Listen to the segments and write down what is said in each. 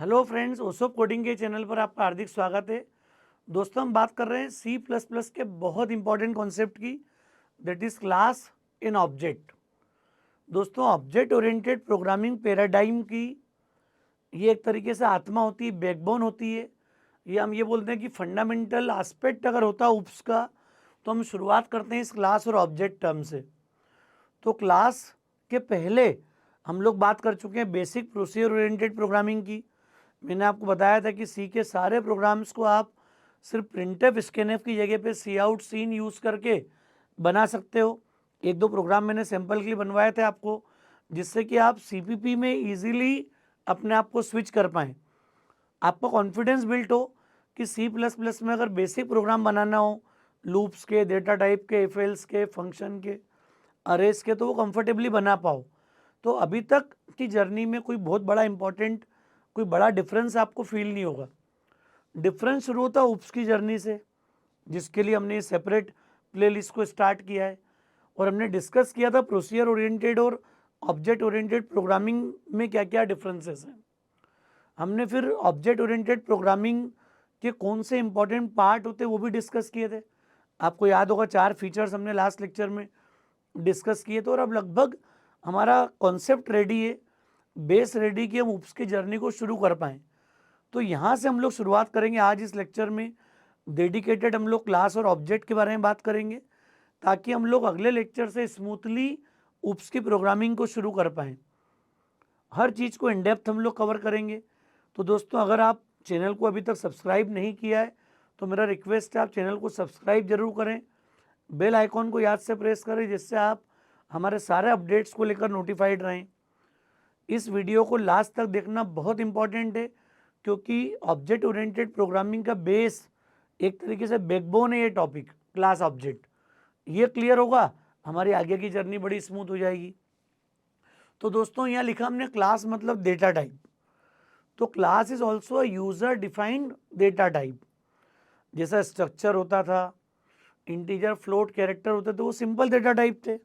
Hello friends, ओसोप coding के channel पर आपका हार्दिक स्वागत है। दोस्तों, हम बात कर रहे हैं सी प्लस प्लस के बहुत इंपॉर्टेंट कॉन्सेप्ट की, that is class in object. दोस्तों, ऑब्जेक्ट ओरिएंटेड प्रोग्रामिंग पैराडाइम की ये एक तरीके से आत्मा होती है, बैकबोन होती है। ये हम ये बोलते हैं कि फंडामेंटल एस्पेक्ट अगर होता है उप्स का, तो हम शुरुआत करते हैं इस क्लास और ऑब्जेक्ट टर्म से। तो क्लास के पहले हम लोग बात कर चुके हैं बेसिक प्रोसीजर ओरिएंटेड प्रोग्रामिंग की। मैंने आपको बताया था कि सी के सारे प्रोग्राम्स को आप सिर्फ प्रिंटफ स्कैनफ की जगह पे सी आउट सीन यूज़ करके बना सकते हो। एक दो प्रोग्राम मैंने सैंपल के लिए बनवाए थे आपको, जिससे कि आप सीपीपी में इजीली अपने आप को स्विच कर पाएँ। आपको कॉन्फिडेंस बिल्ट हो कि सी प्लस प्लस में अगर बेसिक प्रोग्राम बनाना हो, लूप्स के, डेटा टाइप के, एफएल्स के, फंक्शन के, अरेज के, तो वो कंफर्टेबली बना पाओ। तो अभी तक की जर्नी में कोई बहुत बड़ा इंपॉर्टेंट, कोई बड़ा डिफरेंस आपको फील नहीं होगा। डिफरेंस शुरू होता है उप्स की जर्नी से, जिसके लिए हमने सेपरेट प्लेलिस्ट को स्टार्ट किया है। और हमने डिस्कस किया था प्रोसीजर ओरिएंटेड और ऑब्जेक्ट ओरिएंटेड प्रोग्रामिंग में क्या क्या डिफरेंसेस हैं। हमने फिर ऑब्जेक्ट ओरिएंटेड प्रोग्रामिंग के कौन से इंपॉर्टेंट पार्ट होते हैं वो भी डिस्कस किए थे। आपको याद होगा 4 फीचर्स हमने लास्ट लेक्चर में डिस्कस किए थे। और अब लगभग हमारा कॉन्सेप्ट रेडी है, बेस रेडी कि हम उप्स की जर्नी को शुरू कर पाएँ। तो यहाँ से हम लोग शुरुआत करेंगे आज इस लेक्चर में। डेडिकेटेड हम लोग क्लास और ऑब्जेक्ट के बारे में बात करेंगे, ताकि हम लोग अगले लेक्चर से स्मूथली उप्स की प्रोग्रामिंग को शुरू कर पाएँ। हर चीज़ को इन डेप्थ हम लोग कवर करेंगे। तो दोस्तों, अगर आप चैनल को अभी तक सब्सक्राइब नहीं किया है तो मेरा रिक्वेस्ट है आप चैनल को सब्सक्राइब जरूर करें, बेल आइकॉन को याद से प्रेस करें, जिससे आप हमारे सारे अपडेट्स को लेकर नोटिफाइड रहें। इस वीडियो को लास्ट तक देखना बहुत इंपॉर्टेंट है, क्योंकि ऑब्जेक्ट ओरिएंटेड प्रोग्रामिंग का बेस, एक तरीके से बैकबोन है ये टॉपिक, क्लास ऑब्जेक्ट। ये क्लियर होगा, हमारी आगे की जर्नी बड़ी स्मूथ हो जाएगी। तो दोस्तों, यहाँ लिखा हमने क्लास मतलब डेटा टाइप। तो class is also a user defined data type. जैसा स्ट्रक्चर होता था, इंटीजर, फ्लोट, कैरेक्टर होते थे, वो सिंपल डेटा टाइप थे।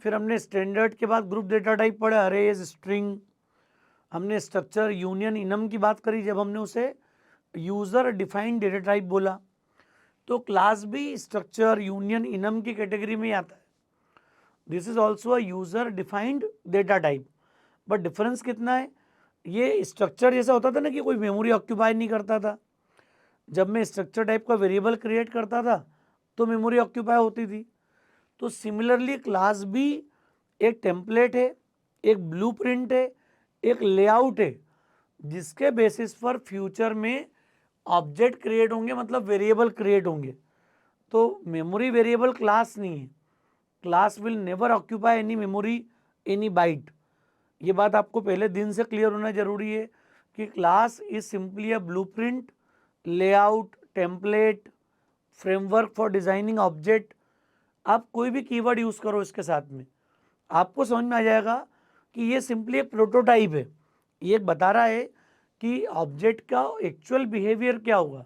फिर हमने स्टैंडर्ड के बाद ग्रुप डेटा टाइप पढ़े, अरेज, स्ट्रिंग। हमने स्ट्रक्चर, यूनियन, इनम की बात करी जब हमने उसे यूजर डिफाइंड डेटा टाइप बोला। तो क्लास भी स्ट्रक्चर, यूनियन, इनम की कैटेगरी में आता है। This is also a user defined data type. But difference कितना है, ये स्ट्रक्चर जैसा होता था ना कि कोई मेमोरी ऑक्यूपाई नहीं करता था। जब मैं स्ट्रक्चर टाइप का वेरिएबल क्रिएट करता था तो मेमोरी ऑक्यूपाई होती थी। तो सिमिलरली क्लास भी एक टेम्पलेट है, एक ब्लूप्रिंट है, एक लेआउट है, जिसके बेसिस पर फ्यूचर में ऑब्जेक्ट क्रिएट होंगे, मतलब वेरिएबल क्रिएट होंगे। तो मेमोरी वेरिएबल क्लास नहीं है। Class will never occupy any memory, any byte. ये बात आपको पहले दिन से क्लियर होना जरूरी है कि class is simply a blueprint, layout, template, framework for designing object. आप कोई भी कीवर्ड यूज करो इसके साथ में, आपको समझ में आ जाएगा कि ये सिंपली एक प्रोटोटाइप है। ये बता रहा है कि ऑब्जेक्ट का एक्चुअल बिहेवियर क्या होगा।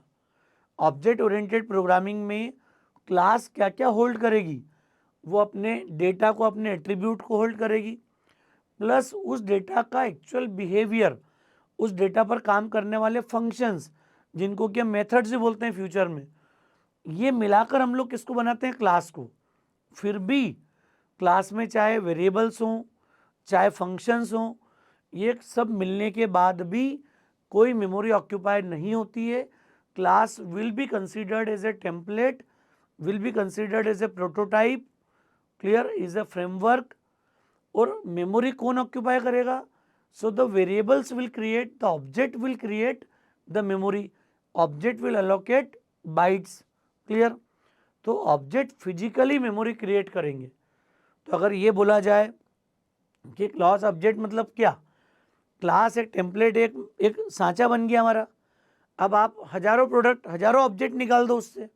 ऑब्जेक्ट ओरिएंटेड प्रोग्रामिंग में क्लास क्या क्या होल्ड करेगी, वो अपने डेटा को, अपने एट्रीब्यूट को होल्ड करेगी, प्लस उस डेटा का एक्चुअल बिहेवियर, उस डेटा पर काम करने वाले फंक्शंस, जिनको कि हम मेथड्स भी बोलते हैं फ्यूचर में, ये मिलाकर हम लोग किसको बनाते हैं, क्लास को। फिर भी क्लास में चाहे वेरिएबल्स हों, चाहे फंक्शंस हों, ये सब मिलने के बाद भी कोई मेमोरी ऑक्यूपाइड नहीं होती है। Class will be considered as a template, will be considered as a prototype, clear, is a framework. और मेमोरी कौन ऑक्यूपाई करेगा, so the variables will create, the object will create the memory, object will allocate bytes, clear. तो object physically memory create करेंगे। तो अगर ये बोला जाए कि क्लास ऑब्जेक्ट मतलब क्या, क्लास एक टेम्पलेट, एक सांचा बन गया हमारा। अब आप हजारों प्रोडक्ट, हजारों ऑब्जेक्ट निकाल दो उससे,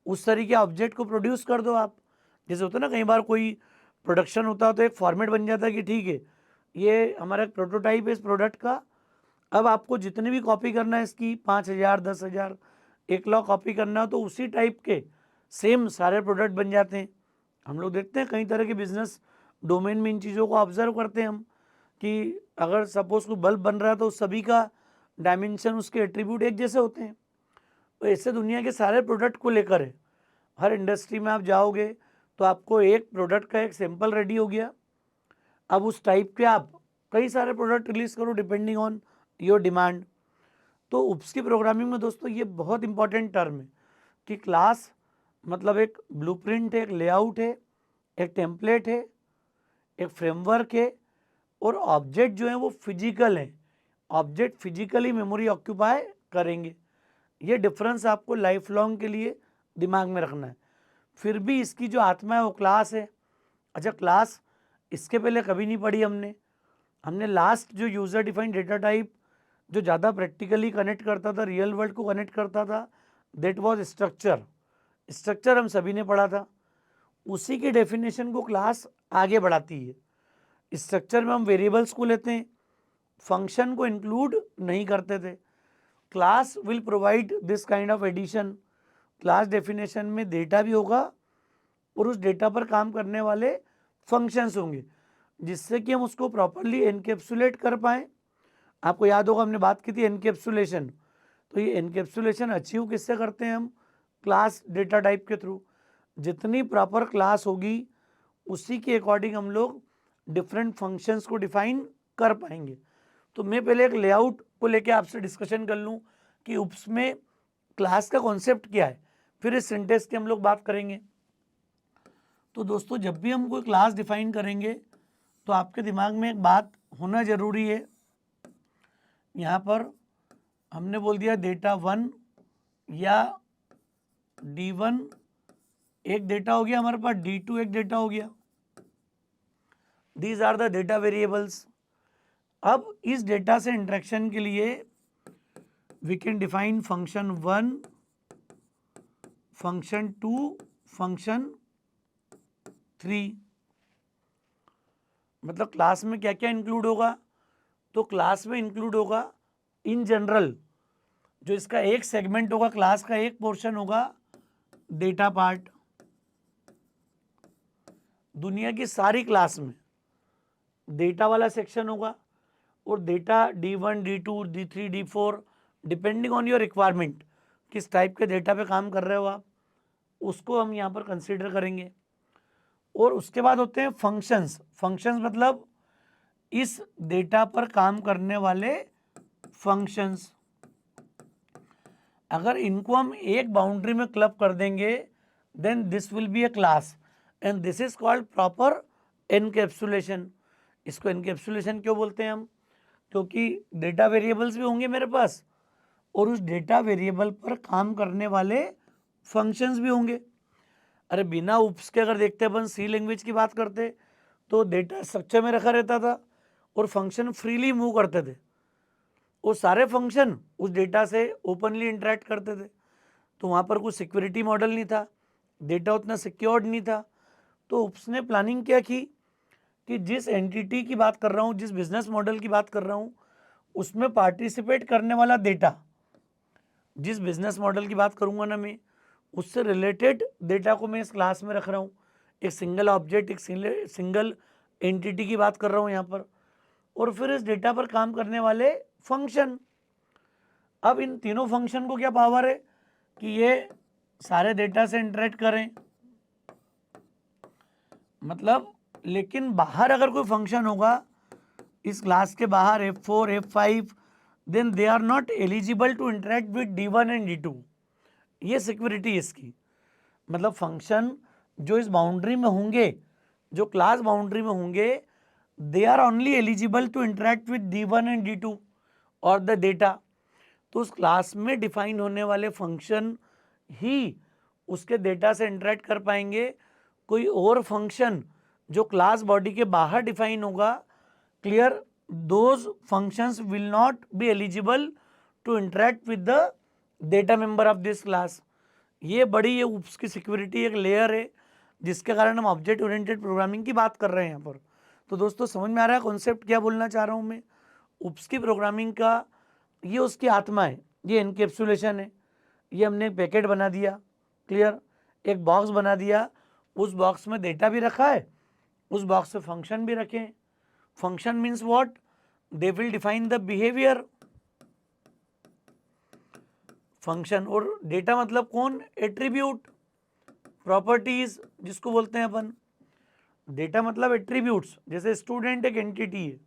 उस तरीके ऑब्जेक्ट को प्रोड्यूस कर दो आप। जैसे होता है ना, कई बार कोई प्रोडक्शन होता है तो एक फॉर्मेट बन जाता है कि ठीक है, ये हमारा एक प्रोटोटाइप है इस प्रोडक्ट का। अब आपको जितने भी कॉपी करना है इसकी, 5,000, 10,000, 1 लाख कॉपी करना हो, तो उसी टाइप के सेम सारे प्रोडक्ट बन जाते हैं। हम लोग देखते हैं कई तरह के बिजनेस डोमेन में इन चीज़ों को ऑब्जर्व करते हैं हम, कि अगर सपोज कोई बल्ब बन रहा है तो सभी का डायमेंशन, उसके एट्रीब्यूट एक जैसे होते हैं। तो ऐसे दुनिया के सारे प्रोडक्ट को लेकर है। हर इंडस्ट्री में आप जाओगे तो आपको एक प्रोडक्ट का एक सैंपल रेडी हो गया, अब उस टाइप के आप कई सारे प्रोडक्ट रिलीज करो डिपेंडिंग ऑन योर डिमांड। तो उप्स की प्रोग्रामिंग में दोस्तों ये बहुत इंपॉर्टेंट टर्म है कि क्लास मतलब एक ब्लूप्रिंट है, एक लेआउट है, एक टेम्पलेट है, एक फ्रेमवर्क है, और ऑब्जेक्ट जो है वो फिजिकल है। ऑब्जेक्ट फिजिकली मेमोरी ऑक्यूपाई करेंगे। ये डिफरेंस आपको लाइफ लॉन्ग के लिए दिमाग में रखना है। फिर भी इसकी जो आत्मा है वो क्लास है। अच्छा, क्लास इसके पहले कभी नहीं पढ़ी हमने लास्ट जो यूज़र डिफाइंड डेटा टाइप जो ज़्यादा प्रैक्टिकली कनेक्ट करता था, रियल वर्ल्ड को कनेक्ट करता था, दैट वाज स्ट्रक्चर। स्ट्रक्चर हम सभी ने पढ़ा था। उसी के डेफिनेशन को क्लास आगे बढ़ाती है। स्ट्रक्चर में हम वेरिएबल्स को लेते हैं, फंक्शन को इंक्लूड नहीं करते थे। Class will provide this kind of addition. Class definition में डेटा भी होगा और उस डेटा पर काम करने वाले फंक्शंस होंगे, जिससे कि हम उसको प्रॉपरली एनकैप्सुलेट कर पाएँ। आपको याद होगा हमने बात की थी एनकैप्सुलेशन। तो ये एनकैप्सुलेशन अचीव किससे करते हैं हम? क्लास डेटा टाइप के थ्रू। जितनी प्रॉपर क्लास होगी उसी के अकॉर्डिंग हम लोग डिफरेंट फंक्शंस को डिफाइन कर पाएंगे। तो मैं पहले एक लेआउट को लेके आपसे डिस्कशन कर लूँ कि उप्स में क्लास का कॉन्सेप्ट क्या है, फिर इस सिंटेक्स की हम लोग बात करेंगे। तो दोस्तों जब भी हम कोई क्लास डिफाइन करेंगे तो आपके दिमाग में एक बात होना ज़रूरी है। यहाँ पर हमने बोल दिया डेटा 1 या D1 एक डेटा हो गया हमारे पास, D2 एक डेटा हो गया। These are the data variables. अब इस डेटा से इंटरेक्शन के लिए we can define function 1, function 2, function 3। मतलब क्लास में क्या क्या इंक्लूड होगा? तो क्लास में इंक्लूड होगा इन जनरल जो इसका एक सेगमेंट होगा, क्लास का एक पोर्शन होगा डेटा पार्ट। दुनिया की सारी क्लास में डेटा वाला सेक्शन होगा और data D1, D2, D3, D4 depending on your requirement, किस टाइप के डेटा पे काम कर रहे हो आप, उसको हम यहाँ पर कंसीडर करेंगे। और उसके बाद होते हैं फंक्शंस। फंक्शंस मतलब इस डेटा पर काम करने वाले फंक्शंस। अगर इनको हम एक बाउंड्री में क्लब कर देंगे then this will be a class and this is called proper encapsulation. इसको एनकैप्सुलेशन क्यों बोलते हैं हम? क्योंकि डेटा वेरिएबल्स भी होंगे मेरे पास और उस डेटा वेरिएबल पर काम करने वाले फंक्शंस भी होंगे। अरे बिना उप्स के अगर देखते अपन सी लैंग्वेज की बात करते तो डेटा स्ट्रक्चर में रखा रहता था और फंक्शन फ्रीली मूव करते थे। वो सारे फंक्शन उस डेटा से ओपनली इंटरेक्ट करते थे, तो वहाँ पर कोई सिक्योरिटी मॉडल नहीं था, डेटा उतना सिक्योर्ड नहीं था। तो उप्स ने प्लानिंग क्या की कि जिस एंटिटी की बात कर रहा हूँ, जिस बिजनेस मॉडल की बात कर रहा हूँ, उसमें पार्टिसिपेट करने वाला डेटा, जिस बिजनेस मॉडल की बात करूँगा ना मैं, उससे रिलेटेड डेटा को मैं इस क्लास में रख रहा हूँ। एक सिंगल ऑब्जेक्ट, एक सिंगल एंटिटी की बात कर रहा हूँ यहाँ पर, और फिर इस डेटा पर काम करने वाले फंक्शन। अब इन तीनों फंक्शन को क्या पावर है कि ये सारे डेटा से इंटरेक्ट करें। मतलब लेकिन बाहर अगर कोई फंक्शन होगा इस क्लास के बाहर F4, F5, then they are not eligible to interact with D1 and D2। ये सिक्योरिटी इसकी। मतलब फंक्शन जो इस बाउंड्री में होंगे, जो क्लास बाउंड्री में होंगे, they are only eligible to interact with D1 and D2 और द डेटा। तो उस क्लास में डिफाइन होने वाले फंक्शन ही उसके डेटा से इंटरेक्ट कर पाएंगे। कोई और फंक्शन जो क्लास बॉडी के बाहर डिफाइन होगा, clear, those functions will not be eligible to interact with the data member of this class. ये बड़ी ये उप्स की सिक्योरिटी एक लेयर है जिसके कारण हम ऑब्जेक्ट ओरिएंटेड प्रोग्रामिंग की बात कर रहे हैं यहाँ पर। तो दोस्तों समझ में आ रहा है कॉन्सेप्ट क्या बोलना चाह रहा हूँ मैं? उप्स की प्रोग्रामिंग का ये उसकी आत्मा है, ये एनकैप्सुलेशन है। ये हमने एक पैकेट बना दिया, क्लियर, एक बॉक्स बना दिया, उस बॉक्स में डेटा भी रखा है, उस बॉक्स में फंक्शन भी रखे हैं। Function means what? They will define the behaviour. Function, और डेटा मतलब कौन, एट्रीब्यूट, प्रॉपर्टीज जिसको बोलते हैं अपन। डेटा मतलब एट्रीब्यूट्स, जैसे स्टूडेंट एक एंटिटी है,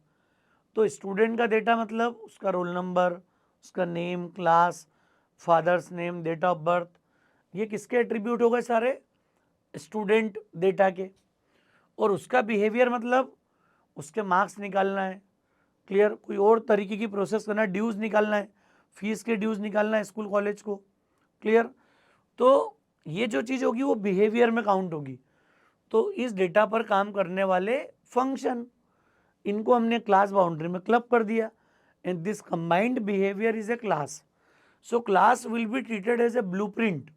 तो स्टूडेंट का डेटा मतलब उसका रोल नंबर, उसका name, class, father's name, date of birth, ये किसके एट्रीब्यूट हो गए, सारे स्टूडेंट डेटा के। और उसका बिहेवियर मतलब उसके मार्क्स निकालना है, क्लियर, कोई और तरीके की प्रोसेस करना है, ड्यूज निकालना है, फीस के ड्यूज निकालना है स्कूल कॉलेज को, क्लियर। तो ये जो चीज़ होगी वो बिहेवियर में काउंट होगी। तो इस डेटा पर काम करने वाले फंक्शन, इनको हमने क्लास बाउंड्री में क्लब कर दिया, and this combined behaviour is a class. So class will be treated as a blueprint.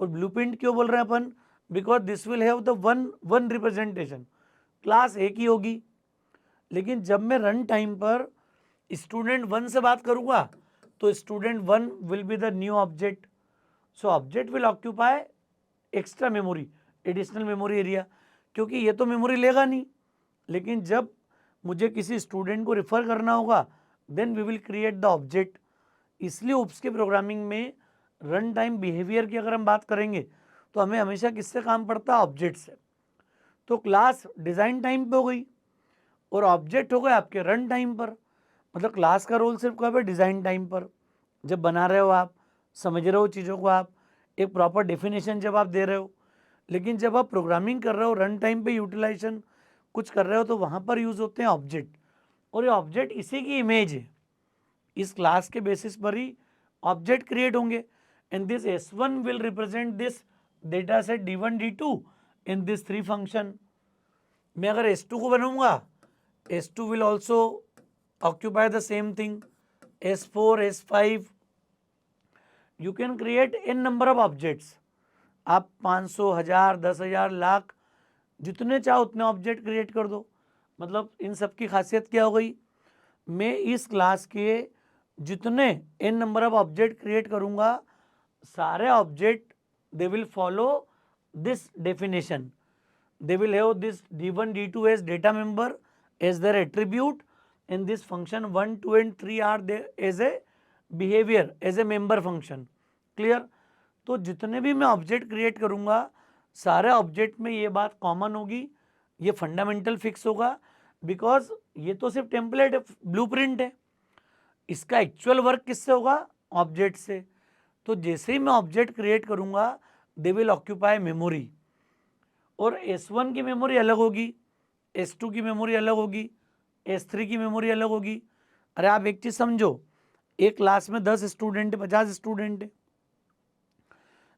और ब्लूप्रिंट क्यों बोल रहे हैं अपन, because this will have the one representation, class एक ही होगी। लेकिन जब मैं रन टाइम पर स्टूडेंट वन से बात करूंगा तो student one will be the new object. So object will occupy extra memory, additional memory area, क्योंकि ये तो मेमोरी लेगा नहीं। लेकिन जब मुझे किसी स्टूडेंट को रिफर करना होगा then we will create the object. इसलिए उप्स के प्रोग्रामिंग में रन टाइम बिहेवियर की अगर हम बात करेंगे तो हमें हमेशा किससे काम पड़ता है, ऑब्जेक्ट से। तो क्लास डिज़ाइन टाइम पे हो गई और ऑब्जेक्ट हो गए आपके रन टाइम पर। मतलब क्लास का रोल सिर्फ कब है, डिज़ाइन टाइम पर, जब बना रहे हो आप, समझ रहे हो चीज़ों को, आप एक प्रॉपर डेफिनेशन जब आप दे रहे हो। लेकिन जब आप प्रोग्रामिंग कर रहे हो, रन टाइम पे यूटिलाइजेशन कुछ कर रहे हो, तो वहाँ पर यूज़ होते हैं ऑब्जेक्ट। और ये ऑब्जेक्ट इसी की इमेज है, इस क्लास के बेसिस पर ही ऑब्जेक्ट क्रिएट होंगे। And this S1 will represent this data set D1 D2 in this three function. मैं अगर S2 को बनाऊंगा, S2 will also occupy the same thing, S4 S5, you can create an number of objects. आप 500, 1000, 10,000, लाख, जितने चाहो उतने object create कर दो। मतलब इन सब की खासियत क्या हो गई, मैं इस क्लास के जितने n number of object create करूंगा, सारे object they will follow this definition. They will have this D1 D2 as data member as their attribute, and this function 1 2 and 3 are there as a behavior, as a member function, clear। तो जितने भी मैं object create करूंगा सारे object में ये बात common होगी, ये फंडामेंटल फिक्स होगा, बिकॉज ये तो सिर्फ टेम्पलेट है, ब्लूप्रिंट है। इसका एक्चुअल वर्क किससे होगा, ऑब्जेक्ट से। तो जैसे ही मैं ऑब्जेक्ट क्रिएट करूंगा दे विल ऑक्यूपाई मेमोरी, और S1 की मेमोरी अलग होगी, S2 की मेमोरी अलग होगी, S3 की मेमोरी अलग होगी। अरे आप एक चीज समझो, एक क्लास में 10 स्टूडेंट है, 50 स्टूडेंट है।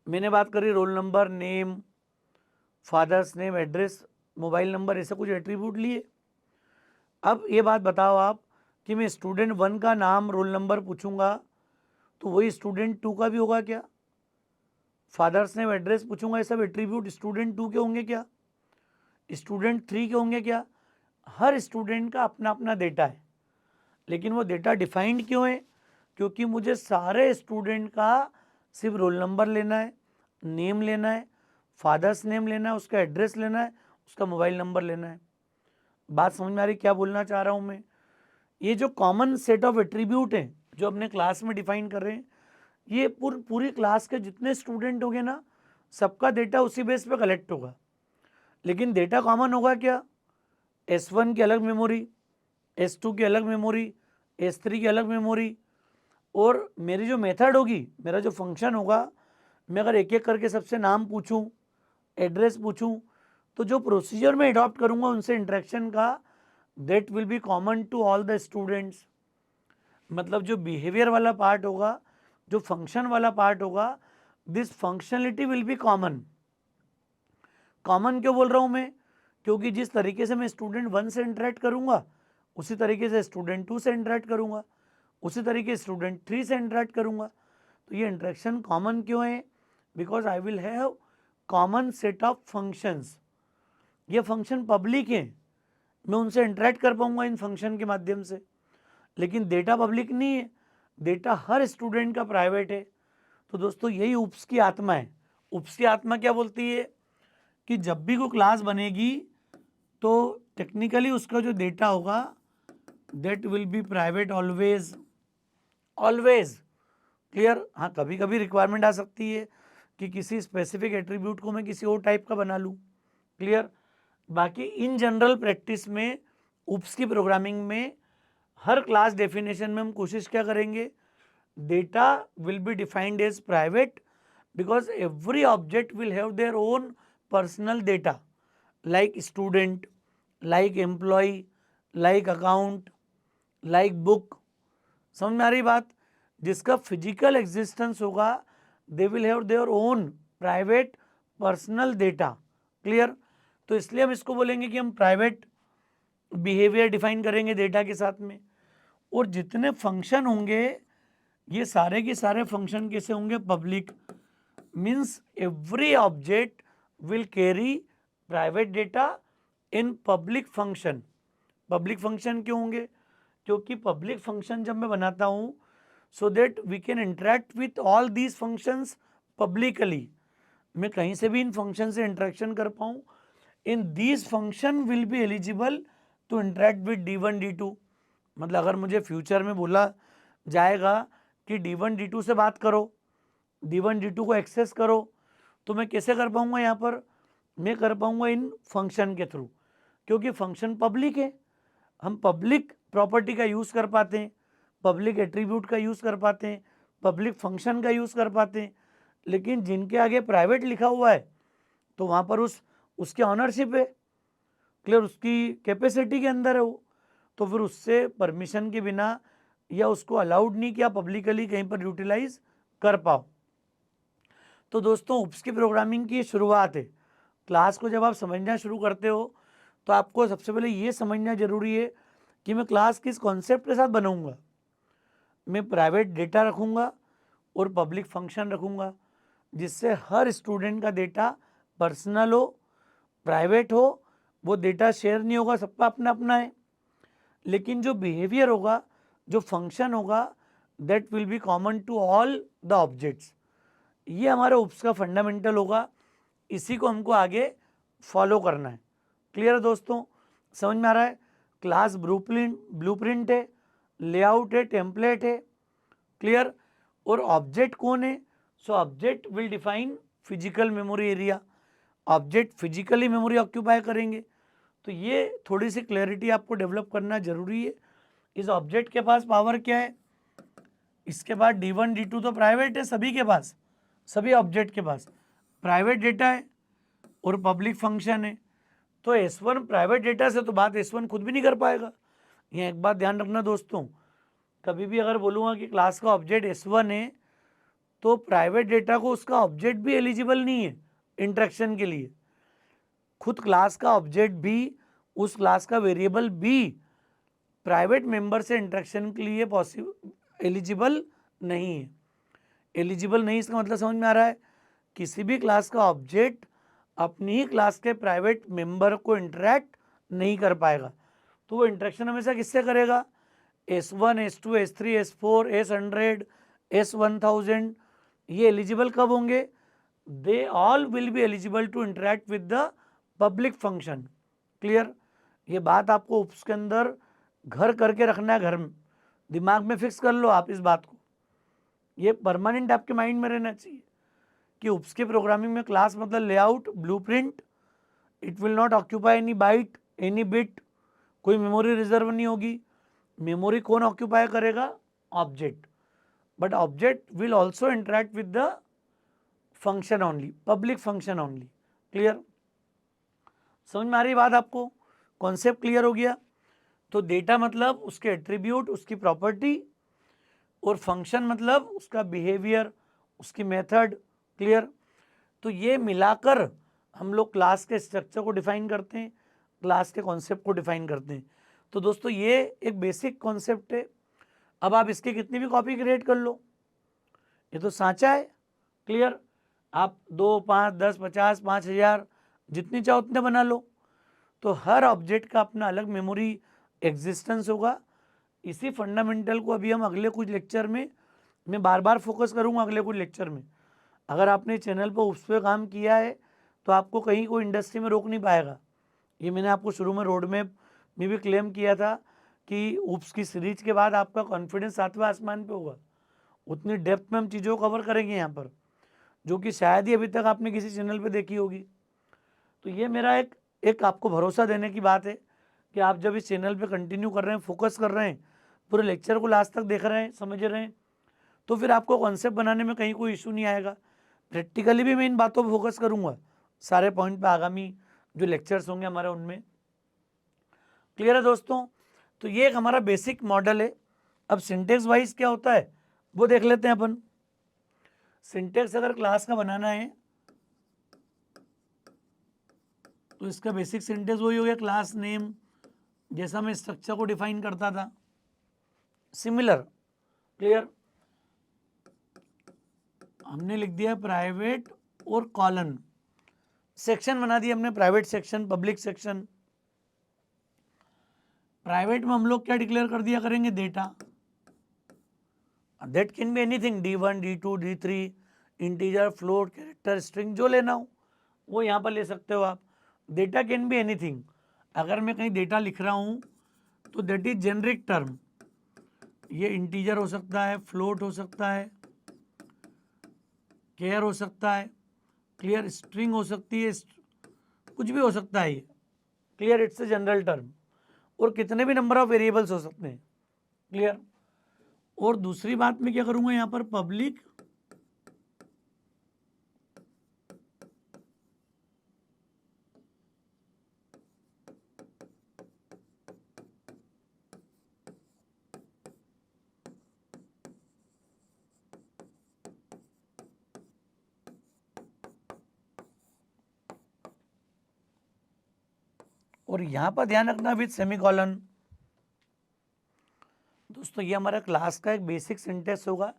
मैंने बात करी roll number, name, father's name, address, mobile number, ऐसे कुछ एट्रीब्यूट लिए। अब ये बात बताओ आप कि मैं स्टूडेंट वन का नाम, रोल नंबर पूछूंगा तो वही स्टूडेंट टू का भी होगा क्या? फादर्स नेम, एड्रेस पूछूंगा, ये सब एट्रीब्यूट स्टूडेंट टू के होंगे क्या? स्टूडेंट थ्री के होंगे क्या? हर स्टूडेंट का अपना अपना डेटा है, लेकिन वो डेटा डिफाइंड क्यों है? क्योंकि मुझे सारे स्टूडेंट का सिर्फ रोल नंबर लेना है, नेम लेना है, फादर्स नेम लेना है, उसका एड्रेस लेना है, उसका मोबाइल नंबर लेना है। बात समझ में आ रही क्या बोलना चाह रहा हूँ मैं? ये जो कॉमन सेट ऑफ एट्रीब्यूट हैं जो अपने क्लास में डिफाइन कर रहे हैं, ये पूरी क्लास के जितने स्टूडेंट होंगे ना, सबका डेटा उसी बेस पे कलेक्ट होगा। लेकिन डेटा कॉमन होगा क्या? S1 की अलग मेमोरी, S2 की अलग मेमोरी, S3 की अलग मेमोरी। और मेरी जो मेथड होगी, मेरा जो फंक्शन होगा, मैं अगर एक एक करके सबसे नाम पूछूं, एड्रेस पूछूं, तो जो प्रोसीजर मैं अडॉप्ट करूंगा उनसे इंटरेक्शन का, that will be common to all the students. मतलब जो बिहेवियर वाला पार्ट होगा, जो फंक्शन वाला पार्ट होगा, this functionality will be common. Common क्यों बोल रहा हूं मैं? क्योंकि जिस तरीके से मैं स्टूडेंट वन से इंटरेक्ट करूंगा उसी तरीके से स्टूडेंट टू से इंटरेक्ट करूंगा, उसी तरीके से स्टूडेंट थ्री से इंटरेक्ट करूंगा। तो ये इंटरेक्शन कॉमन क्यों है? Because I will have common set of functions. ये फंक्शन पब्लिक हैं, मैं उनसे इंटरेक्ट कर पाऊंगा इन फंक्शन के माध्यम से। लेकिन डेटा पब्लिक नहीं है, डेटा हर स्टूडेंट का प्राइवेट है। तो दोस्तों यही उप्स की आत्मा है। उप्स की आत्मा क्या बोलती है कि जब भी कोई क्लास बनेगी तो टेक्निकली उसका जो डेटा होगा that will B private always, always. Clear. हाँ, कभी कभी रिक्वायरमेंट आ सकती है कि किसी स्पेसिफिक एट्रीब्यूट को मैं किसी और टाइप का बना लूँ, क्लियर। बाकी इन जनरल प्रैक्टिस में उप्स की प्रोग्रामिंग में हर क्लास डेफिनेशन में हम कोशिश क्या करेंगे, data will be defined as private because every object will have their own personal data like student, like employee, like account, like book। समझ में आ रही बात। जिसका फिजिकल एग्जिस्टेंस होगा दे will have their own private personal data, clear. तो इसलिए हम इसको बोलेंगे कि हम प्राइवेट बिहेवियर डिफाइन करेंगे डेटा के साथ में। और जितने फंक्शन होंगे ये सारे के सारे फंक्शन कैसे होंगे, public. means every object will carry private data in public function। public function क्यों होंगे, क्योंकि public function जब मैं बनाता हूँ so that we can interact with all these functions publicly। मैं कहीं से भी इन फंक्शन से इंटरेक्शन कर पाऊँ। In these function will be eligible to interact with D1 D2। मतलब अगर मुझे फ्यूचर में बोला जाएगा कि D1 D2 से बात करो, D1 D2 को एक्सेस करो, तो मैं कैसे कर पाऊंगा, यहाँ पर मैं कर पाऊंगा इन फंक्शन के थ्रू, क्योंकि फंक्शन पब्लिक है। हम पब्लिक प्रॉपर्टी का यूज़ कर पाते हैं, पब्लिक एट्रीब्यूट का यूज़ कर पाते हैं, पब्लिक फंक्शन का यूज़ कर पाते हैं। लेकिन जिनके आगे प्राइवेट लिखा हुआ है तो वहाँ पर उसके ऑनरशिप है, क्लियर, उसकी कैपेसिटी के अंदर है वो, तो फिर उससे परमिशन के बिना या उसको अलाउड नहीं किया पब्लिकली कहीं पर यूटिलाइज कर पाओ। तो दोस्तों उप्स की प्रोग्रामिंग की शुरुआत है। क्लास को जब आप समझना शुरू करते हो तो आपको सबसे पहले ये समझना जरूरी है कि मैं क्लास किस कॉन्सेप्ट के साथ बनाऊंगा। मैं प्राइवेट डेटा रखूंगा और पब्लिक फंक्शन रखूंगा, जिससे हर स्टूडेंट का डेटा पर्सनल हो, प्राइवेट हो, वो डेटा शेयर नहीं होगा, सबका अपना अपना है। लेकिन जो बिहेवियर होगा, जो फंक्शन होगा, that will be common to all the objects. ये हमारा उप्स का फंडामेंटल होगा, इसी को हमको आगे फॉलो करना है। क्लियर है दोस्तों, समझ में आ रहा है। क्लास ब्लूप्रिंट है, लेआउट है, टेम्पलेट है, क्लियर। और ऑब्जेक्ट कौन है, सो object will define physical memory area. Object physically memory occupy करेंगे, तो ये थोड़ी सी क्लैरिटी आपको डेवलप करना जरूरी है। इस ऑब्जेक्ट के पास पावर क्या है, इसके बाद D1 D2 तो प्राइवेट है सभी के पास, सभी ऑब्जेक्ट के पास प्राइवेट डेटा है और पब्लिक फंक्शन है। तो S1 प्राइवेट डेटा से तो बात S1 खुद भी नहीं कर पाएगा। यहाँ एक बात ध्यान रखना दोस्तों, कभी भी अगर बोलूँगा कि क्लास का ऑब्जेक्ट S1 है तो प्राइवेट डेटा को उसका ऑब्जेक्ट भी एलिजिबल नहीं है इंटरेक्शन के लिए। खुद क्लास का ऑब्जेक्ट भी, उस क्लास का वेरिएबल भी प्राइवेट मेंबर से इंटरेक्शन के लिए पॉसिबल एलिजिबल नहीं है। एलिजिबल नहीं इसका मतलब समझ में आ रहा है, किसी भी क्लास का ऑब्जेक्ट अपनी ही क्लास के प्राइवेट मेंबर को इंटरेक्ट नहीं कर पाएगा। तो वो इंटरेक्शन हमेशा किससे करेगा, S1 S2 S3 S4 S100 S1000। ये एलिजिबल कब होंगे, they all will be eligible to interact with the public function. Clear. ये बात आपको उप्स के अंदर घर करके रखना है, घर में दिमाग में फिक्स कर लो आप इस बात को, ये परमानेंट आपके माइंड में रहना चाहिए कि उप्स की प्रोग्रामिंग में क्लास मतलब layout, blueprint, it will not occupy any byte any bit, कोई मेमोरी रिजर्व नहीं होगी। मेमोरी कौन ऑक्यूपाई करेगा, object, but object will also interact with the function only, public function only. Clear, समझ में आ रही बात आपको, कॉन्सेप्ट क्लियर हो गया। तो डेटा मतलब उसके एट्रीब्यूट, उसकी प्रॉपर्टी, और फंक्शन मतलब उसका बिहेवियर, उसकी मेथड। क्लियर। तो ये मिलाकर हम लोग क्लास के स्ट्रक्चर को डिफाइन करते हैं, क्लास के कॉन्सेप्ट को डिफाइन करते हैं। तो दोस्तों ये एक बेसिक कॉन्सेप्ट है। अब आप इसकी कितनी भी कॉपी क्रिएट कर लो, ये तो सांचा है। क्लियर, आप 2 5 10 50 5000 जितनी चाहो उतने बना लो। तो हर ऑब्जेक्ट का अपना अलग मेमोरी एग्जिस्टेंस होगा। इसी फंडामेंटल को अभी हम अगले कुछ लेक्चर में मैं बार बार फोकस करूंगा। अगले कुछ लेक्चर में अगर आपने चैनल पर उस पर काम किया है तो आपको कहीं कोई इंडस्ट्री में रोक नहीं पाएगा। ये मैंने आपको शुरू में रोड मैप में भी क्लेम किया था कि उप्स की सीरीज के बाद आपका कॉन्फिडेंस 7वें आसमान पे होगा। उतनी डेप्थ में हम चीज़ों को कवर करेंगे यहाँ पर, जो कि शायद ही अभी तक आपने किसी चैनल पे देखी होगी। तो ये मेरा एक आपको भरोसा देने की बात है कि आप जब इस चैनल पे कंटिन्यू कर रहे हैं, फोकस कर रहे हैं, पूरे लेक्चर को लास्ट तक देख रहे हैं, समझ रहे हैं, तो फिर आपको कॉन्सेप्ट बनाने में कहीं कोई इशू नहीं आएगा। प्रैक्टिकली भी मैं इन बातों पर फोकस करूँगा सारे पॉइंट पे, आगामी जो लेक्चर्स होंगे हमारे उनमें। क्लियर है दोस्तों? तो ये एक हमारा बेसिक मॉडल है। अब सिंटेक्स वाइज क्या होता है वो देख लेते हैं अपन। सिंटेक्स अगर क्लास का बनाना है तो इसका बेसिक सिंटेक्स वही हो गया, क्लास नेम, जैसा मैं स्ट्रक्चर को डिफाइन करता था, सिमिलर। क्लियर? हमने लिख दिया प्राइवेट और कॉलन, सेक्शन बना दिया हमने, private section, public section. Private में हम लोग क्या डिक्लेयर कर दिया करेंगे, data. That can be anything, D1, D2, D3, integer, float, character, string, जो लेना हो वो यहाँ पर ले सकते हो आप। Data can be anything. अगर मैं कहीं डेटा लिख रहा हूँ तो दैट इज जेनरिक टर्म। ये इंटीजर हो सकता है, फ्लोट हो सकता है, केयर हो सकता है, क्लियर, स्ट्रिंग हो सकती है, कुछ भी हो सकता है ये। Clear? It's a general term. और कितने भी नंबर ऑफ वेरिएबल्स हो सकते हैं। क्लियर? और दूसरी बात मैं क्या करूंगा यहाँ पर, पब्लिक और यहां पर ध्यान रखना विद सेमीकोलन। दोस्तों ये हमारा क्लास का एक बेसिक सिंटेक्स होगा।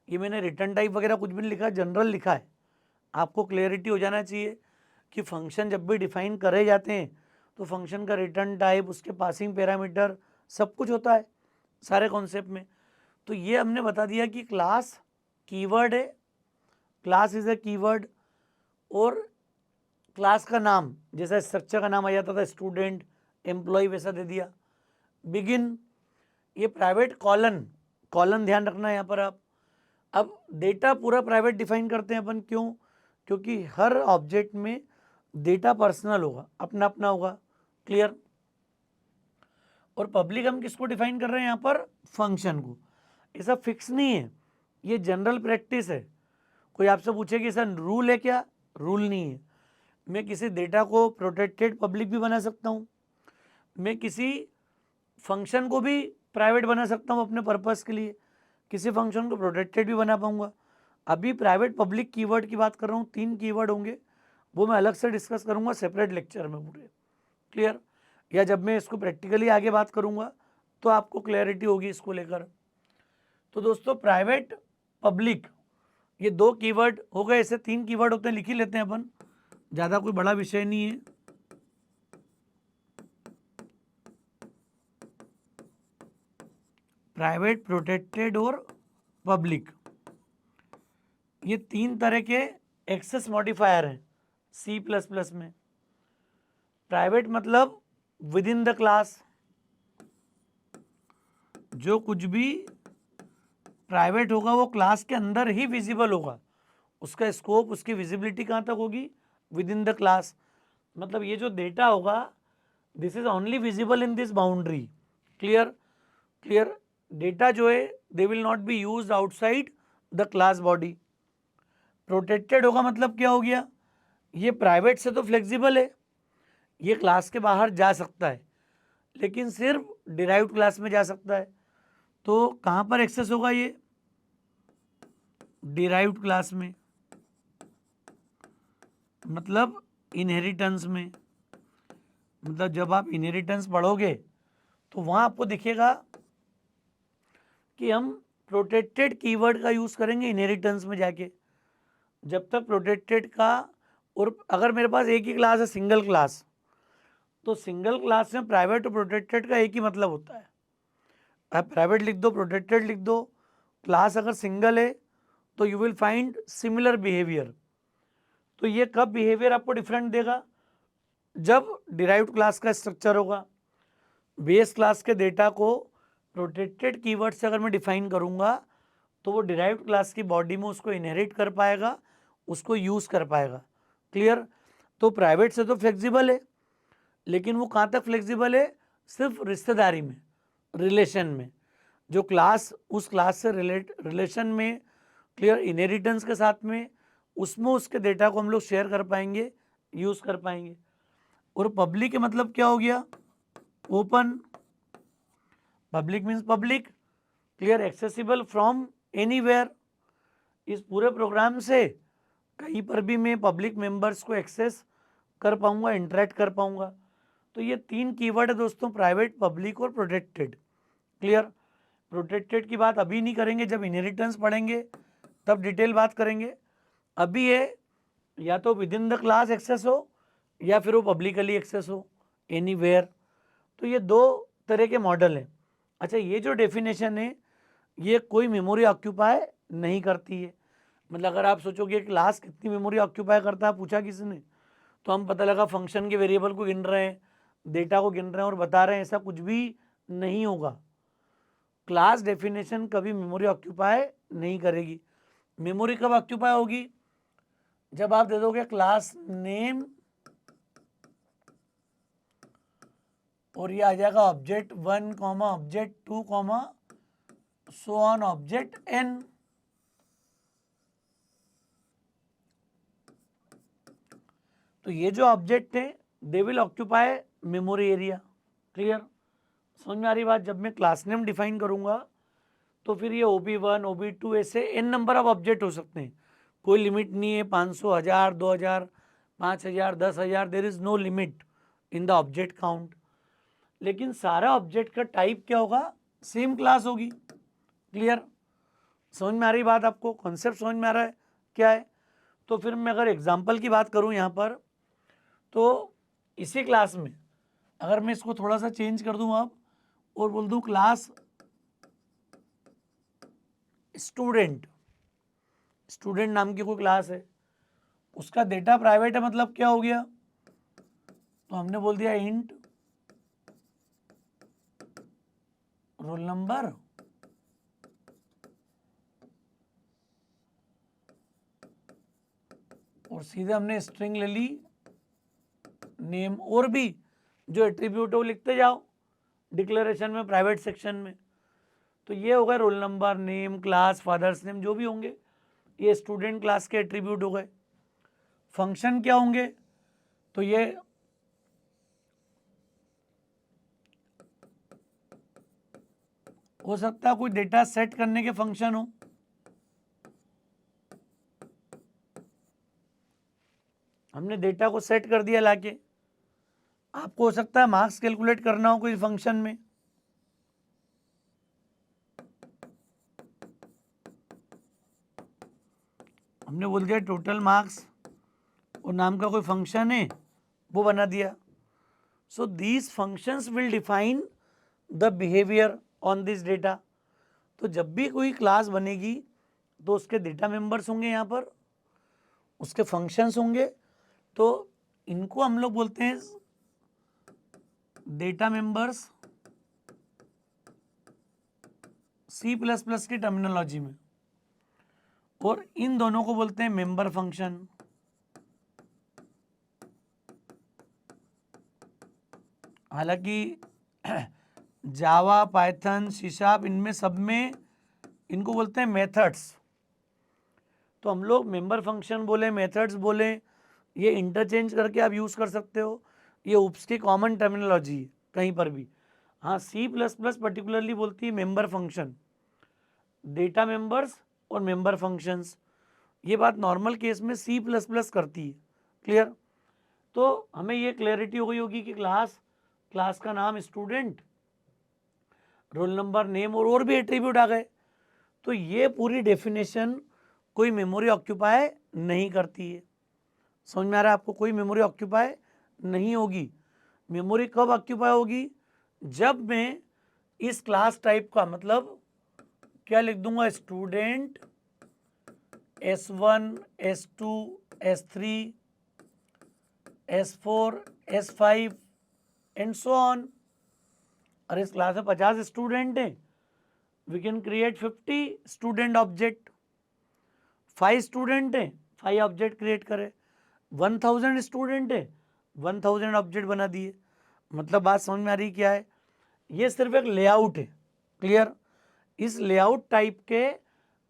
ये मैंने रिटर्न टाइप वगैरह कुछ भी नहीं लिखा, जनरल लिखा है। आपको क्लियरिटी हो जाना चाहिए कि फंक्शन जब भी डिफाइन करे जाते हैं तो फंक्शन का रिटर्न टाइप, उसके पासिंग पैरामीटर, सब कुछ होता है सारे कॉन्सेप्ट में। तो ये हमने बता दिया कि क्लास कीवर्ड है, क्लास इज ए कीवर्ड। और क्लास का नाम जैसा स्ट्रक्चर का नाम आ जाता था, स्टूडेंट, एम्प्लॉय, वैसा दे दिया। बिगिन, ये प्राइवेट कॉलन, कॉलन ध्यान रखना है यहाँ पर आप। अब डेटा पूरा प्राइवेट डिफाइन करते हैं अपन, क्यों? क्योंकि हर ऑब्जेक्ट में डेटा पर्सनल होगा, अपना अपना होगा। क्लियर? और पब्लिक हम किसको डिफाइन कर रहे हैं यहाँ पर, फंक्शन को। ऐसा फिक्स नहीं है, ये जनरल प्रैक्टिस है। कोई आपसे पूछे कि ऐसा रूल है क्या, रूल नहीं है। मैं किसी डेटा को प्रोटेक्टेड पब्लिक भी बना सकता हूँ, मैं किसी फंक्शन को भी प्राइवेट बना सकता हूँ अपने पर्पस के लिए, किसी फंक्शन को प्रोटेक्टेड भी बना पाऊंगा। अभी प्राइवेट पब्लिक कीवर्ड की बात कर रहा हूँ, 3 कीवर्ड होंगे, वो मैं अलग से डिस्कस करूंगा सेपरेट लेक्चर में पूरे। क्लियर? या जब मैं इसको प्रैक्टिकली आगे बात करूंगा तो आपको क्लैरिटी होगी इसको लेकर। तो दोस्तों प्राइवेट, पब्लिक, ये 2 कीवर्ड हो गए। ऐसे 3 कीवर्ड होते हैं, लिख ही लेते हैं अपन, ज़्यादा कोई बड़ा विषय नहीं है। प्राइवेट, प्रोटेक्टेड और पब्लिक, ये 3 तरह के एक्सेस मॉडिफायर हैं C++ में। प्राइवेट मतलब विद इन द क्लास, जो कुछ भी प्राइवेट होगा वो क्लास के अंदर ही विजिबल होगा। उसका स्कोप, उसकी विजिबिलिटी कहाँ तक होगी, विद इन द क्लास। मतलब ये जो डेटा होगा, this is only visible in this boundary. Clear? Clear? Data जो है they will not be used outside the class body. Protected होगा मतलब क्या हो गया, ये प्राइवेट से तो फ्लेक्सिबल है, ये क्लास के बाहर जा सकता है, लेकिन सिर्फ डिराइव्ड क्लास में जा सकता है। तो कहाँ पर एक्सेस होगा ये, डिराइव्ड क्लास में, मतलब इनहेरिटेंस में। मतलब जब आप इनहेरिटेंस पढ़ोगे तो वहाँ आपको दिखेगा कि हम प्रोटेक्टेड कीवर्ड का यूज़ करेंगे इनहेरिटेंस में जाके। जब तक प्रोटेक्टेड का, और अगर मेरे पास एक ही क्लास है, सिंगल क्लास, तो सिंगल क्लास में प्राइवेट और प्रोटेक्टेड का एक ही मतलब होता है। आप प्राइवेट लिख दो, प्रोटेक्टेड लिख दो, क्लास अगर सिंगल है तो you will find similar behaviour. तो ये कब बिहेवियर आपको डिफरेंट देगा, जब डिराइव्ड क्लास का स्ट्रक्चर होगा। बेस क्लास के डेटा को प्रोटेक्टेड कीवर्ड से अगर मैं डिफाइन करूंगा तो वो डिराइव्ड क्लास की बॉडी में उसको इनहेरिट कर पाएगा, उसको यूज़ कर पाएगा। क्लियर? तो प्राइवेट से तो फ्लेक्सिबल है, लेकिन वो कहाँ तक फ्लेक्सिबल है? सिर्फ रिश्तेदारी में, रिलेशन में। जो क्लास उस क्लास से रिलेशन में, क्लियर, इनहेरिटेंस के साथ में, उसमें उसके डेटा को हम लोग शेयर कर पाएंगे, यूज़ कर पाएंगे। और पब्लिक के मतलब क्या हो गया? Open. Public means public, clear, accessible from anywhere. इस पूरे प्रोग्राम से कहीं पर भी मैं पब्लिक मेंबर्स को एक्सेस कर पाऊंगा, इंटरेक्ट कर पाऊंगा। तो ये 3 कीवर्ड है दोस्तों, प्राइवेट, पब्लिक और प्रोटेक्टेड। क्लियर? प्रोटेक्टेड की बात अभी नहीं करेंगे, जब इनहेरिटेंस पढ़ेंगे तब डिटेल बात करेंगे। अभी ये या तो within the class access हो या फिर वो पब्लिकली एक्सेस हो, एनीवेयर। तो ये 2 तरह के मॉडल हैं। अच्छा, ये जो डेफिनेशन है ये कोई मेमोरी ऑक्यूपाई नहीं करती है। मतलब अगर आप सोचोगे क्लास कितनी मेमोरी ऑक्यूपाई करता है, पूछा किसी ने, तो हम पता लगा फंक्शन के वेरिएबल को गिन रहे हैं, डेटा को गिन रहे हैं और बता रहे हैं, ऐसा कुछ भी नहीं होगा। क्लास डेफिनेशन कभी मेमोरी ऑक्यूपाई नहीं करेगी। मेमोरी कब ऑक्यूपाई होगी? जब आप दे दोगे क्लास नेम और ये आ जाएगा object 1 comma object 2 comma so on object n। तो ये जो ऑब्जेक्ट है they will occupy memory area. Clear? समझ में आ रही बात? जब मैं क्लास नेम डिफाइन करूंगा तो फिर ये OB1 OB2 ऐसे n नंबर ऑफ ऑब्जेक्ट हो सकते हैं, कोई लिमिट नहीं है। 500, 1000, 2000, 5000, 10,000, there is no limit in the object count. लेकिन सारा ऑब्जेक्ट का टाइप क्या होगा? सेम क्लास होगी। क्लियर? समझ में आ रही बात आपको? कॉन्सेप्ट समझ में आ रहा है क्या है? तो फिर मैं अगर एग्जांपल की बात करूं यहाँ पर, तो इसी क्लास में अगर मैं इसको थोड़ा सा चेंज कर दूं अब और बोल दूं क्लास स्टूडेंट, स्टूडेंट नाम की कोई क्लास है, उसका डेटा प्राइवेट है, मतलब क्या हो गया? तो हमने बोल दिया इंट रोल नंबर और सीधे हमने स्ट्रिंग ले ली नेम, और भी जो एट्रीब्यूट है वो लिखते जाओ डिक्लेरेशन में, प्राइवेट सेक्शन में। तो ये होगा roll number, name, class, father's name, जो भी होंगे ये स्टूडेंट क्लास के एट्रीब्यूट हो गए। फंक्शन क्या होंगे? तो ये हो सकता है कोई डेटा सेट करने के फंक्शन हो, हमने डेटा को सेट कर दिया लाके। आपको हो सकता है मार्क्स कैलकुलेट करना हो कोई फंक्शन में, हमने बोल दिया टोटल मार्क्स और नाम का कोई फंक्शन है वो बना दिया। So these functions will define the behaviour on this data. तो जब भी कोई क्लास बनेगी तो उसके डेटा मेंबर्स होंगे, यहाँ पर उसके फंक्शंस होंगे। तो इनको हम लोग बोलते हैं डेटा मेंबर्स C++ की टर्मिनोलॉजी में, और इन दोनों को बोलते हैं मेंबर फंक्शन। हालांकि जावा, पाइथन, सी शार्प, इनमें सब में इनको बोलते हैं मेथड्स। तो हम लोग मेंबर फंक्शन बोले, मेथड्स बोले, ये इंटरचेंज करके आप यूज़ कर सकते हो। ये UPS की कॉमन टर्मिनोलॉजी है कहीं पर भी। हाँ, C++ पर्टिकुलरली बोलती है मेंबर फंक्शन, डेटा मेंबर्स और मेंबर फंक्शंस। ये बात नॉर्मल केस में C++ करती है। क्लियर? तो हमें ये क्लैरिटी हो गई होगी कि क्लास का नाम स्टूडेंट, रोल नंबर, नेम और भी एट्रीब्यूट आ गए। तो ये पूरी डेफिनेशन कोई मेमोरी ऑक्यूपाई नहीं करती है। समझ में आ रहा है आपको? कोई मेमोरी ऑक्यूपाई नहीं होगी। मेमोरी कब ऑक्यूपाई होगी? जब मैं इस क्लास टाइप का, मतलब क्या लिख दूंगा, student S1, S2, S3, S4, S5 and so on. अरे इस क्लास में 50 स्टूडेंट हैं, we can create 50 student object. 5 student है, 5 ऑब्जेक्ट क्रिएट करे। 1000 स्टूडेंट है, 1000 ऑब्जेक्ट बना दिए। मतलब बात समझ में आ रही क्या है? ये सिर्फ एक लेआउट है। क्लियर? इस लेआउट टाइप के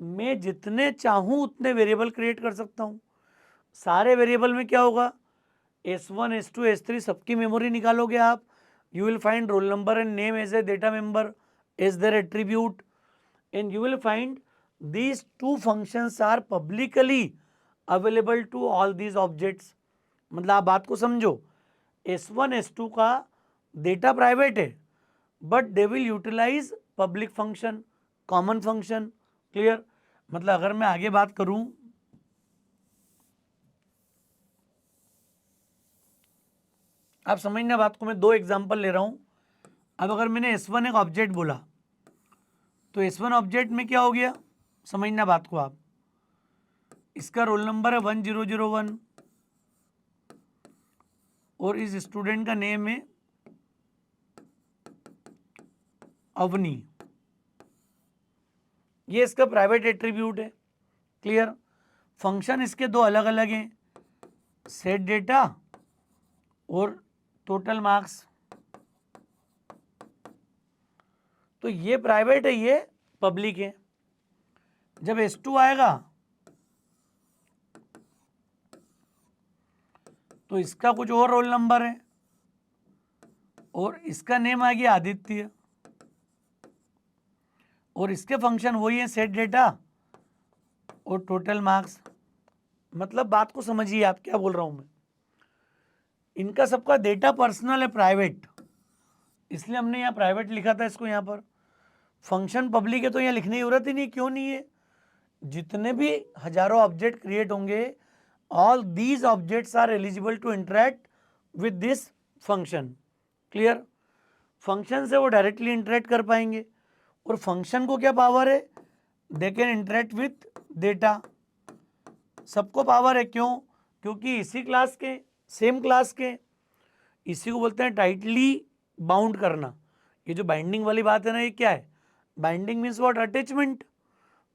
मैं जितने चाहूं उतने वेरिएबल क्रिएट कर सकता हूं। सारे वेरिएबल में क्या होगा? S1 S2 S3 सबकी मेमोरी निकालोगे आप, you will find roll number and name as a data member as their attribute, and you will find these two functions are publicly available to all these objects। मतलब आप बात को समझो, S1 S2 का data private है but they will utilize public function, common function. Clear? मतलब अगर मैं आगे बात करूं, आप समझना बात को, मैं 2 एग्जांपल ले रहा हूं। अब अगर मैंने S1 एक ऑब्जेक्ट बोला तो S1 ऑब्जेक्ट में क्या हो गया, समझना बात को आप। इसका रोल नंबर है 1001 और इस स्टूडेंट का नेम है अवनी। ये इसका प्राइवेट एट्रीब्यूट है। क्लियर? फंक्शन इसके 2 अलग अलग हैं, सेट डेटा और टोटल मार्क्स। तो ये प्राइवेट है, ये पब्लिक है। जब S2 आएगा तो इसका कुछ और रोल नंबर है और इसका नेम आ गया आदित्य, और इसके फंक्शन वही है, सेट डेटा और टोटल मार्क्स। मतलब बात को समझिए आप क्या बोल रहा हूं मैं। इनका सबका डेटा पर्सनल है, प्राइवेट, इसलिए हमने यहाँ प्राइवेट लिखा था इसको। यहाँ पर फंक्शन पब्लिक है तो यहाँ लिखने की जरूरत ही नहीं। क्यों नहीं है? जितने भी हजारों ऑब्जेक्ट क्रिएट होंगे, all these objects are eligible to interact with this function. Clear? Function से वो डायरेक्टली इंटरेक्ट कर पाएंगे, और फंक्शन को क्या पावर है? They can interact with data. सबको पावर है। क्यों? क्योंकि इसी क्लास के, सेम क्लास के, इसी को बोलते हैं टाइटली बाउंड करना। ये जो बाइंडिंग वाली बात है ना, ये क्या है? Binding means what? अटैचमेंट।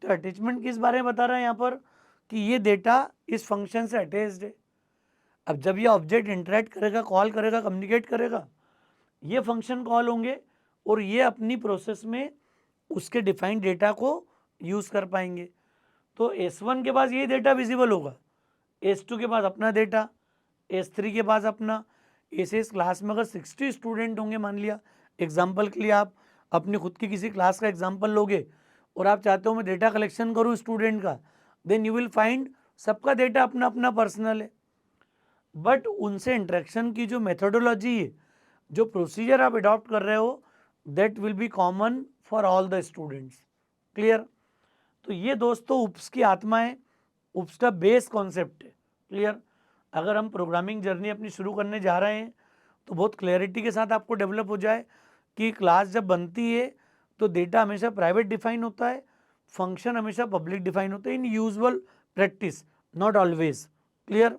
तो अटैचमेंट किस बारे में बता रहा है यहाँ पर? कि ये डेटा इस फंक्शन से अटैच्ड है। अब जब ये ऑब्जेक्ट इंटरेक्ट करेगा, कॉल करेगा, कम्युनिकेट करेगा, ये फंक्शन कॉल होंगे और ये अपनी प्रोसेस में उसके डिफाइंड डेटा को यूज़ कर पाएंगे। तो S1 के पास ये डेटा विजिबल होगा, S2 के पास अपना डेटा, S3 के पास अपना। ऐसे इस क्लास में अगर 60 स्टूडेंट होंगे, मान लिया एग्जाम्पल के लिए, आप अपनी खुद की किसी क्लास का एग्जाम्पल लोगे और आप चाहते हो मैं डेटा कलेक्शन करूँ स्टूडेंट का, देन यू विल फाइंड सबका डेटा अपना अपना पर्सनल है, बट उनसे इंटरेक्शन की जो मेथोडोलॉजी है, जो प्रोसीजर आप अडॉप्ट कर रहे हो, that will be common for all the students. Clear? तो ये दोस्तों UPS की आत्मा है, UPS का बेस कॉन्सेप्ट है। क्लियर? अगर हम प्रोग्रामिंग जर्नी अपनी शुरू करने जा रहे हैं तो बहुत क्लैरिटी के साथ आपको डेवलप हो जाए कि क्लास जब बनती है तो डेटा हमेशा प्राइवेट डिफाइन होता है, फंक्शन हमेशा पब्लिक डिफाइन होते हैं, इन usual practice, not always. Clear?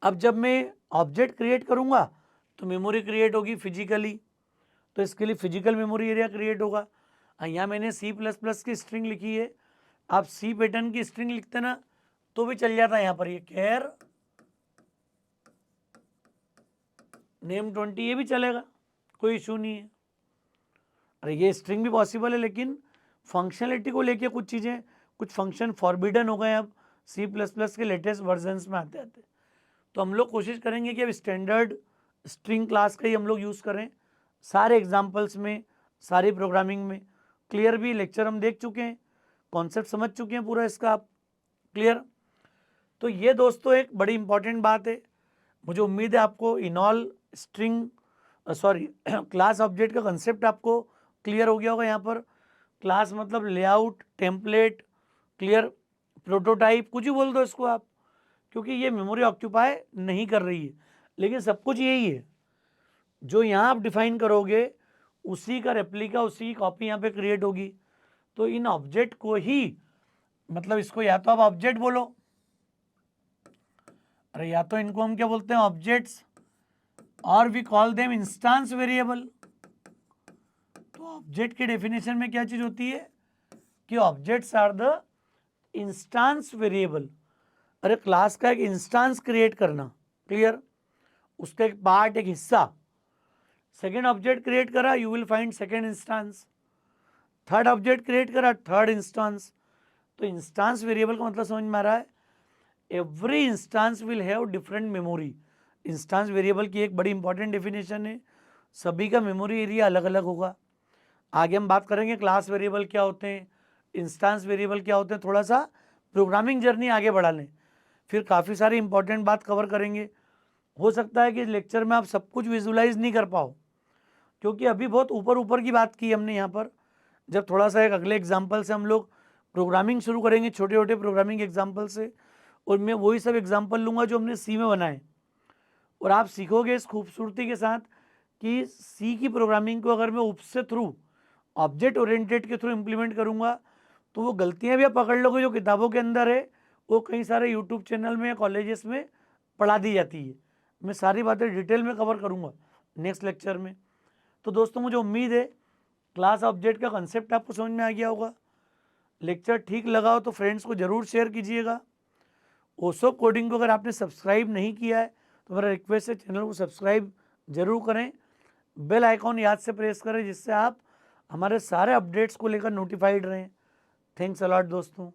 अब जब मैं ऑब्जेक्ट क्रिएट करूंगा तो मेमोरी क्रिएट होगी फिजिकली, तो इसके लिए फिजिकल मेमोरी एरिया क्रिएट होगा। यहाँ मैंने C++ की स्ट्रिंग लिखी है, आप सी पैटर्न की स्ट्रिंग लिखते ना तो भी चल जाता है। यहाँ पर ये केयर नेम 20 ये भी चलेगा, कोई इशू नहीं है। अरे ये स्ट्रिंग भी पॉसिबल है, लेकिन फंक्शनलिटी को लेके कुछ चीज़ें, कुछ फंक्शन फॉरबिडन हो गए अब C++ के लेटेस्ट वर्जन्स में आते आते। तो हम लोग कोशिश करेंगे कि अब स्टैंडर्ड स्ट्रिंग क्लास का ही हम लोग यूज़ करें सारे एग्जाम्पल्स में, सारी प्रोग्रामिंग में। क्लियर? भी लेक्चर हम देख चुके हैं, कॉन्सेप्ट समझ चुके हैं पूरा इसका आप। क्लियर? तो ये दोस्तों एक बड़ी इंपॉर्टेंट बात है। मुझे उम्मीद है आपको इनऑल स्ट्रिंग क्लास ऑब्जेक्ट का कंसेप्ट आपको क्लियर हो गया होगा। यहाँ पर क्लास मतलब लेआउट, टेम्पलेट, क्लियर, प्रोटोटाइप, कुछ ही बोल दो इसको आप, क्योंकि ये मेमोरी ऑक्यूपाई नहीं कर रही है, लेकिन सब कुछ यही है। जो यहाँ आप डिफाइन करोगे उसी का रेप्लिका, उसी की कॉपी यहाँ पे क्रिएट होगी। तो इन ऑब्जेक्ट को ही, मतलब इसको या तो आप ऑब्जेक्ट बोलो, अरे या तो इनको हम क्या बोलते हैं, ऑब्जेक्ट्स, और we call them instance variable. तो तो ऑब्जेक्ट की डेफिनेशन में क्या चीज होती है कि objects are the instance variable. अरे क्लास का एक इंस्टांस क्रिएट करना, क्लियर, उसका एक पार्ट, एक हिस्सा। सेकेंड ऑब्जेक्ट क्रिएट करा, you will find second instance. Third object create करा, थर्ड इंस्टांस। तो इंस्टांस वेरिएबल का मतलब समझ में आ रहा है, every instance will have different memory. Instance variable की एक बड़ी इंपॉर्टेंट डेफिनेशन है, सभी का मेमोरी एरिया अलग अलग होगा। आगे हम बात करेंगे क्लास वेरिएबल क्या होते हैं, इंस्टांस वेरिएबल क्या होते हैं, थोड़ा सा प्रोग्रामिंग जर्नी आगे बढ़ा लें, फिर काफ़ी सारी इंपॉर्टेंट बात कवर करेंगे। हो सकता है कि इस लेक्चर में आप सब कुछ विजुलाइज नहीं कर पाओ, क्योंकि अभी बहुत ऊपर ऊपर की बात की हमने यहाँ पर। जब थोड़ा सा एक अगले एग्जाम्पल से हम लोग प्रोग्रामिंग शुरू करेंगे, छोटे छोटे प्रोग्रामिंग एग्जाम्पल से, और मैं वही सब एग्जाम्पल लूँगा जो हमने सी में बनाए, और आप सीखोगे इस खूबसूरती के साथ कि सी की प्रोग्रामिंग को अगर मैं उपसे थ्रू, ऑब्जेक्ट ओरिएंटेड के थ्रू इम्प्लीमेंट करूँगा, तो वो गलतियाँ भी आप पकड़ लोगे जो किताबों के अंदर है, वो कई सारे यूट्यूब चैनल में या कॉलेजेस में पढ़ा दी जाती है। मैं सारी बातें डिटेल में कवर करूँगा नेक्स्ट लेक्चर में। तो दोस्तों मुझे उम्मीद है क्लास ऑब्जेक्ट का कंसेप्ट आपको समझ में आ गया होगा। लेक्चर ठीक लगा हो तो फ्रेंड्स को ज़रूर शेयर कीजिएगा। ओसो कोडिंग को अगर आपने सब्सक्राइब नहीं किया है तो मेरा रिक्वेस्ट है चैनल को सब्सक्राइब जरूर करें, बेल आइकॉन याद से प्रेस करें, जिससे आप हमारे सारे अपडेट्स को लेकर नोटिफाइड रहें। थैंक्स अ लॉट दोस्तों।